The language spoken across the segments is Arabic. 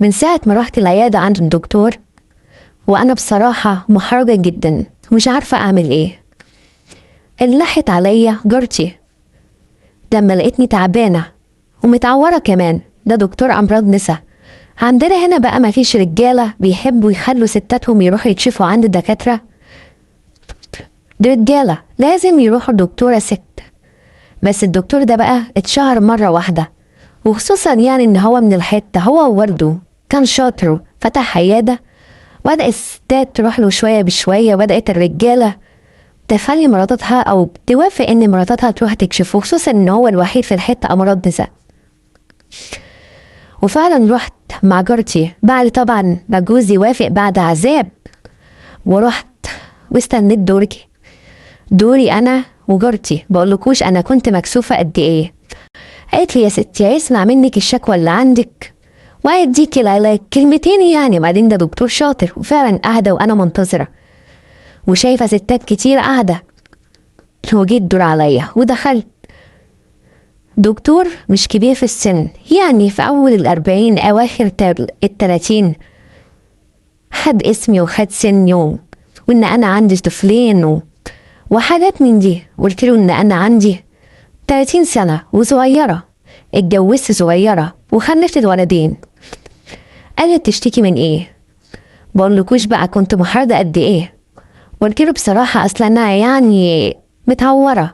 من ساعة ما رحت العيادة عند الدكتور وأنا بصراحة محرجة جدا ومش عارفة أعمل إيه. اللي لحت عليا جارتي لما لقيتني تعبانة ومتعورة كمان. ده دكتور أمراض نسا. عندنا هنا بقى مفيش رجالة بيحبوا يخلوا ستاتهم يروحوا يكشفوا عند الدكاترة. دي رجالة لازم يروحوا دكتورة ست. بس الدكتور ده بقى اتشهر مرة واحدة، وخصوصا يعني ان هو من الحتة، هو وورده كان شاطر فتح عيادة. بدأ الستات تروح له شوية بشوية، بدأت الرجالة تخلي مراتها او توافق ان مراتها تروح تكشفه، خصوصا ان هو الوحيد في الحتة امراض نساء. وفعلا رحت مع جارتي بعد طبعا ما جوزي وافق بعد عذاب، ورحت واستنيت دوري انا وجارتي. بقولكوش انا كنت مكسوفة قد ايه. قالت لي يا ستي هيسمع منك الشكوى اللي عندك وهيديكي العلاج كلمتين يعني، بعدين ده دكتور شاطر. وفعلا قاعدة وانا منتظرة وشايفة ستات كتير قاعدة، وجيت دور عليا ودخلت. دكتور مش كبير في السن، يعني في أول 40 أواخر 30. خد اسمي وخد سن وإن أنا عندي طفلين وحاجات من دي. قلت له إن أنا عندي 30 سنة وصغيرة، اتجوزت صغيرة وخلفت الولدين. قالت تشتكي من إيه؟ بقولكوش بقى كنت محرجة قد إيه. قلت له بصراحة أصلا أنا يعني متعورة.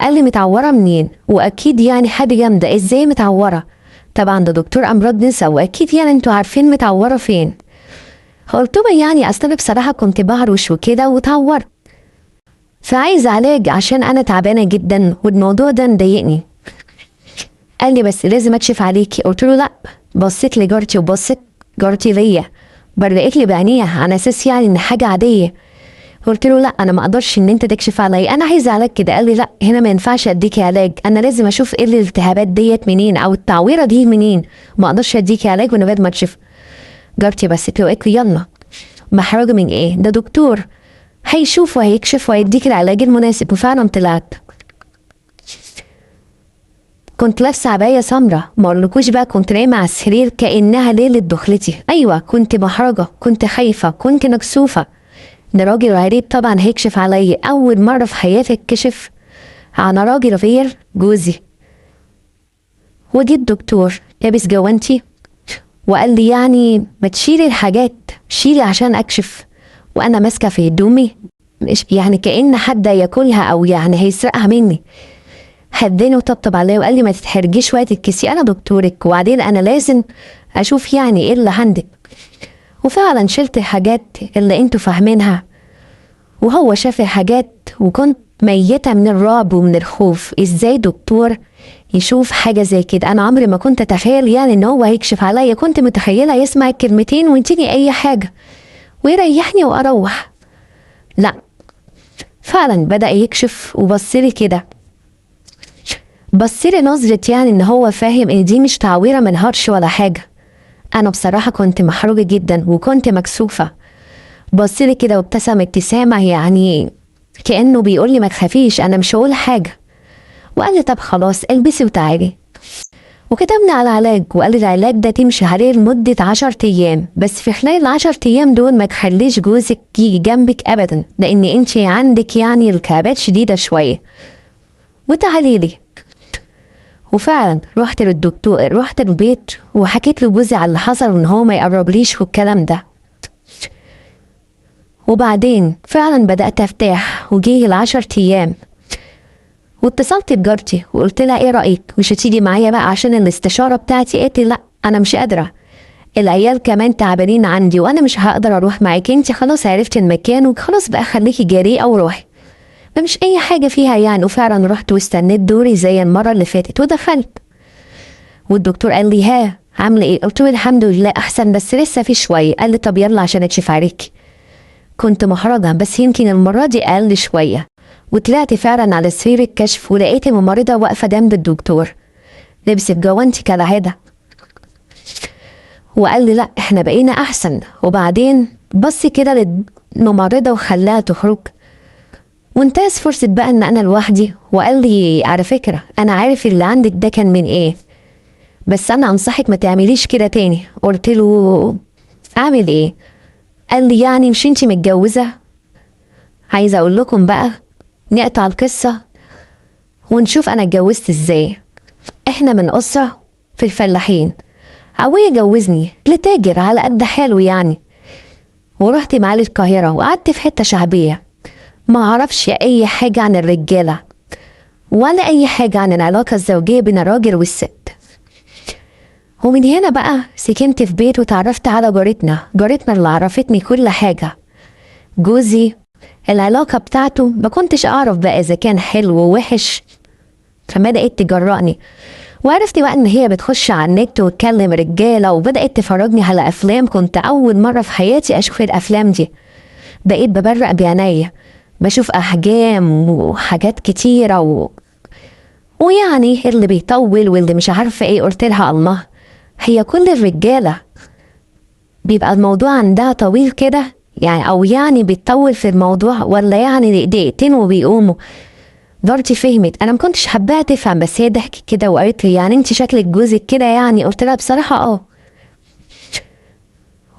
قال لي متعورة منين؟ واكيد يعني حاجة جامدة، ازاي متعورة؟ طبعا ده دكتور امراض نسا واكيد يعني انتوا عارفين متعورة فين. قلت له يعني اصلا بصراحة كنت بهرش وكده واتعورت، فعايز علاج عشان انا تعبانة جدا والموضوع ده مضايقني. قال لي بس لازم اكشف عليكي. قلت له لا. بصيت لجارتي وبصيت جارتي ليا، برقت لي بعينيها على اساس يعني ان حاجة عادية. قلت له لا انا ما اقدرش ان انت تكشف عليا، انا عايزه علاج كده. قال لي لا هنا ما ينفعش اديكي علاج، انا لازم اشوف ايه الالتهابات ديت منين او التعويره دي منين، ما اقدرش اديكي علاج من غير ما تشوف. جارتي بس قالت لي يلا. محرجه من ايه؟ ده دكتور هيشوف وهيكشف وهيديك العلاج المناسب. وفعلا طلعت كنت لابسه عبايه سمراء، ما اقولكوش بقى كنت نايمه على السرير كانها ليله دخلتي. ايوه كنت محرجه، كنت خايفه، كنت مكسوفه. ده راجل غريب طبعا هيكشف عليا، اول مره في حياتي اتكشف على راجل غير جوزي. وجيت دكتور لابس جوانتي وقال لي يعني ما تشيلي الحاجات، شيلي عشان اكشف. وانا ماسكه في هدومي مش يعني كأن حد ياكلها او يعني هيسرقها مني. هداني وطبطب عليا وقال لي ما تتحرجيش وتتكسي، انا دكتورك وبعدين انا لازم اشوف يعني ايه اللي عندك. وفعلا شلت الحاجات اللي انتوا فاهمينها، وهو شاف الحاجات وكنت ميتة من الرعب ومن الخوف. ازاي دكتور يشوف حاجة زي كده؟ انا عمري ما كنت اتخيل يعني ان هو هيكشف عليا، كنت متخيلة يسمع الكلمتين وينتهي اي حاجة ويريحني واروح. لا فعلا بدأ يكشف وبصلي كده، بصلي نظرة يعني ان هو فاهم ان دي مش تعويرة من هرش ولا حاجة. انا بصراحة كنت محروجة جدا وكنت مكسوفة. بصلي كده وابتسم ابتسامة يعني كأنه بيقول لي ما تخافيش انا مش هقول حاجة. وقال لي طب خلاص البسي وتعالي. وكتبنا على علاج وقال لي العلاج ده تمشي عليه لمدة 10 ايام، بس في خلال ال10 ايام دول ما تخليش جوزك يجي جنبك ابدا لان انت عندك يعني التهابات شديدة شوية، وتعالي لي. وفعلا رحت للدكتور، رحت البيت وحكيت له جوزي على اللي حصل وان هو ما يقربليش والكلام ده. وبعدين فعلا بدأت افتح وجيه ال10 ايام، واتصلت بجارتي وقلت لها ايه رأيك مش هتيجي معايا بقى عشان الاستشارة بتاعتي؟ قالت لي لا انا مش قادرة، العيال كمان تعبانين عندي وانا مش هقدر اروح معاكي، انت خلاص عرفتي المكان وخلاص بقى خليكي جريئة وروحي، فمش اي حاجة فيها يعني. وفعلا رحت واستنيت دوري زي المرة اللي فاتت ودخلت. والدكتور قال لي ها عامله ايه؟ قلت له الحمد لله احسن بس لسه في شوية. قال لي طب يلا عشان اكشف عليكي. كنت محرجة بس يمكن المرة دي اقل شوية. وطلعت فعلا على سرير الكشف ولقيت الممرضة واقفة جنب الدكتور لبست جوانتي كالعادة، وقال لي لا احنا بقينا احسن. وبعدين بص كده للممرضة وخلاها تخرج وانتهز فرصة بقى ان انا لوحدي. وقال لي على فكرة انا عارف اللي عندك ده كان من ايه، بس انا انصحك ما تعمليش كده تاني. قلت له اعمل ايه؟ قال لي يعني مش انتي متجوزة؟ عايزة اقول لكم بقى، نقطع القصة ونشوف انا اتجوزت ازاي. احنا من اسرة في الفلاحين، ابويا جوزني لتاجر على قد حاله يعني، ورحت معاه القاهرة وقعدت في حتة شعبية، ما اعرفش اي حاجة عن الرجالة ولا اي حاجة عن العلاقة الزوجية بين الراجل والست. ومن هنا بقى سكنت في بيت وتعرفت على جارتنا اللي عرفتني كل حاجة. جوزي العلاقة بتاعته ما كنتش اعرف بقى اذا كان حلو ووحش، فبدأت تجرأني، وعرفت بقى ان هي بتخش على النت وتكلم رجالة، وبدأت تفرجني على افلام. كنت اول مرة في حياتي اشوف الافلام دي، بقيت ببرق بعينيا، بشوف احجام وحاجات كتيرة ويعني اللي بيطول واللي مش عارفة ايه. قلت لها الله، هي كل الرجالة بيبقى الموضوع عندها طويل كده يعني، او يعني بيتطول في الموضوع، ولا يعني دقيقتين وبيقوموا؟ جارتي فهمت، انا ما كنتش حباها تفهم، بس هي ضحكت كده وقالت لي يعني انت شكلك جوزك كده يعني؟ قلت لها بصراحة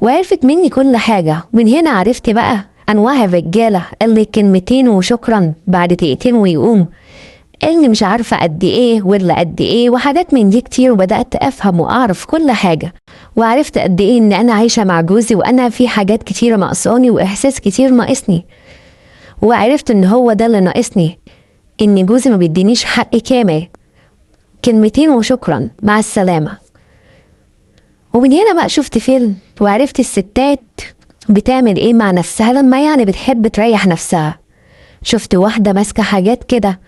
وعرفت مني كل حاجة. من هنا عرفت بقى انواع الرجالة، قال لي كلمتين وشكرا بعد دقيقتين ويقوم، اللي مش عارفة قد ايه ولا قد ايه وحاجات من دي كتير. وبدأت افهم واعرف كل حاجة، وعرفت قد ايه ان انا عايشة مع جوزي وانا في حاجات كتيرة ناقصاني واحساس كتير ناقصني، وعرفت ان هو ده اللي ناقصني، ان جوزي ما بيدينيش حقي كامل. كلمتين وشكرا مع السلامة. ومن هنا بقى شفت فيلم وعرفت الستات بتعمل ايه مع نفسها لما يعني بتحب تريح نفسها. شفت واحدة ماسكة حاجات كده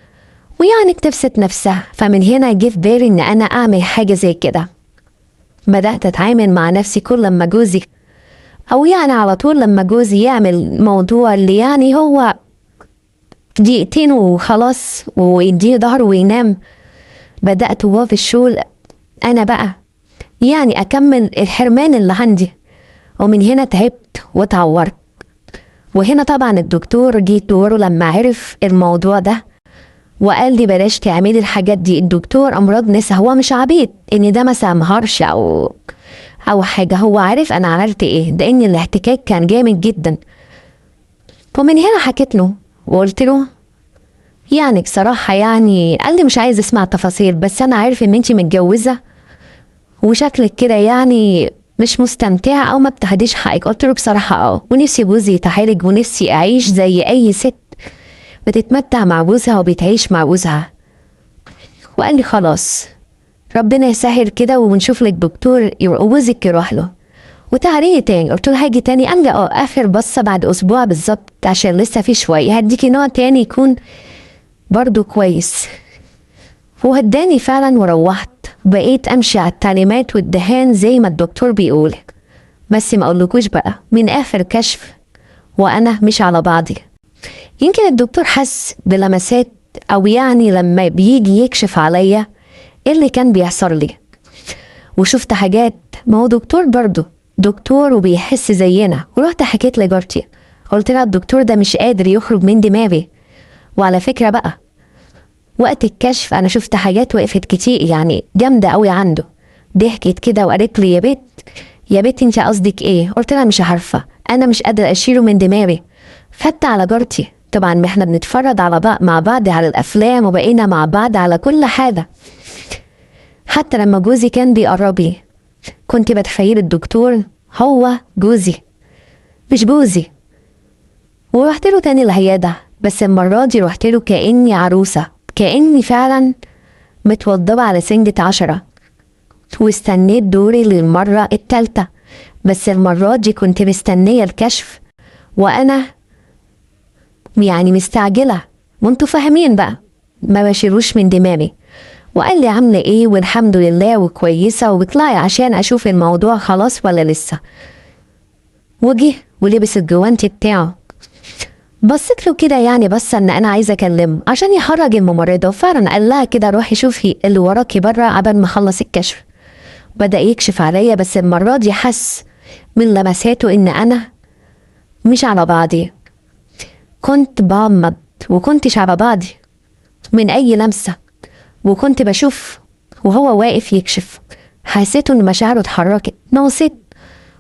ويعني بتبسط نفسها، فمن هنا جه في بالي ان انا اعمل حاجة زي كده. بدأت اتعامل مع نفسي كل لما جوزي، او يعني على طول لما جوزي يعمل موضوع اللي يعني هو دقيقتين وخلاص ويديه ظهره وينام، بدأت وهو في الشغل انا بقى يعني اكمل الحرمان اللي عندي. ومن هنا تعبت واتعورت. وهنا طبعا الدكتور جه دوره لما عرف الموضوع ده وقال لي بلاش تعملي الحاجات دي. الدكتور امراض نسا، هو مش عبيط ان ده مثلا مهارش او حاجه، هو عارف انا عملت ايه، ده ان الاحتكاك كان جامد جدا. ومن هنا حكيت له وقلت له يعني بصراحه يعني، قال لي مش عايز اسمع تفاصيل، بس انا عارف ان انتي متجوزه وشكلك كده يعني مش مستمتعه او ما بتهديش حقك. قلت له بصراحه ونفسي جوزي يتعالج، ونفسي اعيش زي اي ست بتتمتع مع جوزها وبتعيش مع جوزها. وقال لي خلاص ربنا يسهل كده ونشوف لك دكتور جوزك يروح له وتعالي تاني. قلت له هاجي تاني؟ قال لي اخر بصه بعد اسبوع بالظبط عشان لسه في شويه، هديكي نوع تاني يكون برضو كويس. وهداني فعلا وروحت، بقيت امشي على التعليمات والدهان زي ما الدكتور بيقول. بس ما اقولكوش بقى من اخر كشف وانا مش على بعضي. يمكن الدكتور حس بلمسات، او يعني لما بيجي يكشف عليا ايه اللي كان بيحصل لي، وشفت حاجات. ما هو دكتور برضه دكتور وبيحس زينا. ورحت حكيت لجارتي، قلت لها الدكتور ده مش قادر يخرج من دماغي. وعلى فكرة بقى وقت الكشف انا شفت حاجات وقفت كتير يعني جامدة قوي عنده. ضحكت كده وقالت لي يا بنت انت قصدك ايه؟ قلت لها مش عارفة، انا مش قادرة اشيله من دماغي. فت على جارتي، طبعا ما احنا بنتفرج على مع بعض على الافلام وبقينا مع بعض على كل حاجة. حتى لما جوزي كان بيقربي كنت بتخيل الدكتور هو جوزي مش جوزي. ورحت له تاني العيادة، بس المرة دي رحت له كأني عروسة، كأني فعلا متوضبة على سنجة 10. واستنيت دوري للمرة التالتة، بس المرة دي كنت مستنية الكشف وأنا يعني مستعجلة، وانتوا فاهمين بقى ما بشيروش من دماغي. وقال لي عاملة ايه؟ والحمد لله وكويسة، وبطلعي عشان اشوف الموضوع خلاص ولا لسه. وجه ولبس الجوانتي بتاعه، بصيت له كده يعني بس ان انا عايزة اكلمه عشان يخرج الممرضة، وفعلا قال لها كده روحي شوفي اللي وراكي بره عبال ما اخلص الكشف. بدأ يكشف عليا، بس المرة دي حس من لمساته ان انا مش على بعضي. كنت بعمض وكنتش على بعضي من اي لمسة، وكنت بشوف وهو واقف يكشف حسيت ان مشاعره اتحركت. ما هو ست،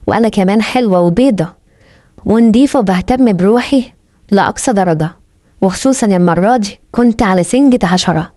وانا كمان حلوة وبيضة ونضيفة وبهتم بروحي لأقصى درجة، وخصوصا المرة دي كنت على سنجة 10.